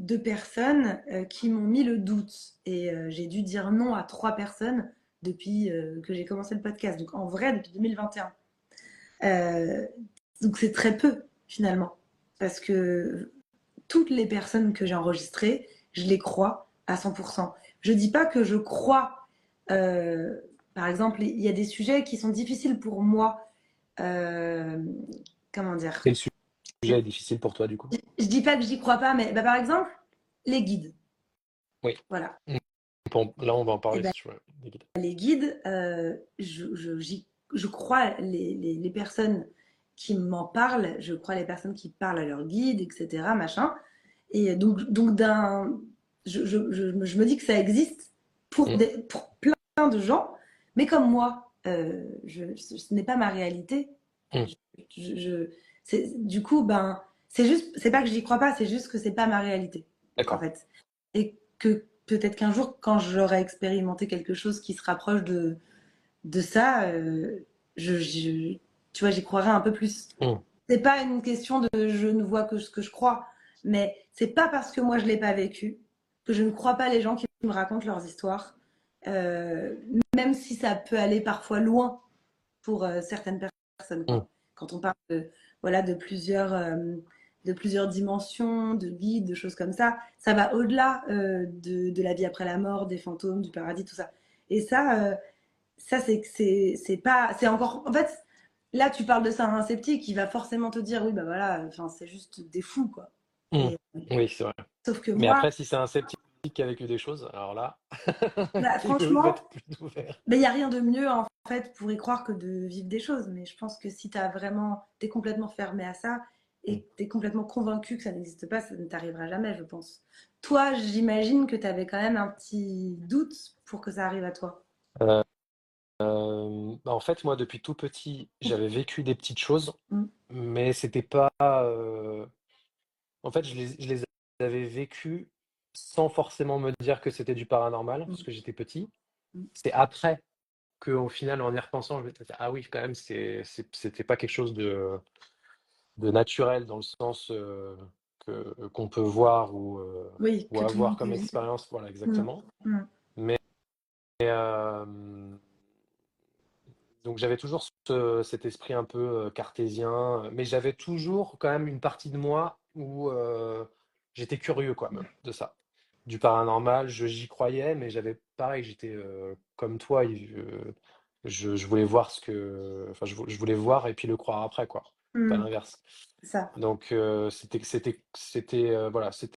2 personnes qui m'ont mis le doute. Et j'ai dû dire non à 3 personnes depuis que j'ai commencé le podcast. Donc en vrai, depuis 2021. Donc c'est très peu finalement. Parce que toutes les personnes que j'ai enregistrées, je les crois à 100%. Je dis pas que je crois. Par exemple, il y a des sujets qui sont difficiles pour moi. Euh, comment dire? Quel sujet est difficile pour toi, du coup? Je dis pas que j'y crois pas, mais bah, par exemple, les guides. Oui. Voilà. Là, on va en Et parler, ben, si tu veux. Des guides. les guides, je crois les personnes qui m'en parlent, je crois les personnes qui parlent à leurs guides, etc. Machin. Et donc je me dis que ça existe Mm. pour plein de gens, mais comme moi, ce n'est pas ma réalité. Mm. Je, du coup, ben, c'est pas que j'y crois pas, c'est juste que c'est pas ma réalité, en D'accord. fait. Et que peut-être qu'un jour, quand j'aurai expérimenté quelque chose qui se rapproche de ça, tu vois, j'y croirai un peu plus. Mm. C'est pas une question de je ne vois que ce que je crois, mais c'est pas parce que moi je l'ai pas vécu que je ne crois pas les gens qui me racontent leurs histoires, euh, même si ça peut aller parfois loin pour certaines personnes, Mm. quoi. Quand on parle voilà, de plusieurs dimensions, de guides, de choses comme ça va au-delà de la vie après la mort, des fantômes, du paradis, tout ça. Et ça c'est pas, c'est encore, en fait, là tu parles de ça à un sceptique, il va forcément te dire, oui, bah voilà, enfin, c'est juste des fous, quoi. Mm. Et, Oui, c'est vrai. sauf que Mais moi, après, si c'est un sceptique qui a vécu des choses, alors là, bah, il peut franchement, être plus ouvert. mais il n'y a rien de mieux en fait pour y croire que de vivre des choses. Mais je pense que si t'es complètement fermé à ça Mm. et que t'es complètement convaincu que ça n'existe pas, ça ne t'arrivera jamais, je pense. Toi, j'imagine que t'avais quand même un petit doute pour que ça arrive à toi. Euh, Bah, en fait, moi, depuis tout petit, j'avais vécu des petites choses, Mm, mais c'était pas. En fait, je les avais vécues sans forcément me dire que c'était du paranormal, mm, parce que j'étais petit. mm, C'est après qu'au final, en y repensant, je me suis dit, ah oui, quand même, c'était pas quelque chose de naturel dans le sens qu'on peut voir oui, ou que tout le avoir monde peut comme vivre. expérience, voilà, Mm, exactement. mm, Mais euh, donc j'avais toujours cet esprit un peu cartésien, mais j'avais toujours quand même une partie de moi où j'étais curieux quand même de ça. Du paranormal, j'y croyais, mais j'avais pareil, j'étais comme toi, je voulais voir enfin je voulais voir et puis le croire après quoi, pas mm, l'inverse. ça. Donc voilà,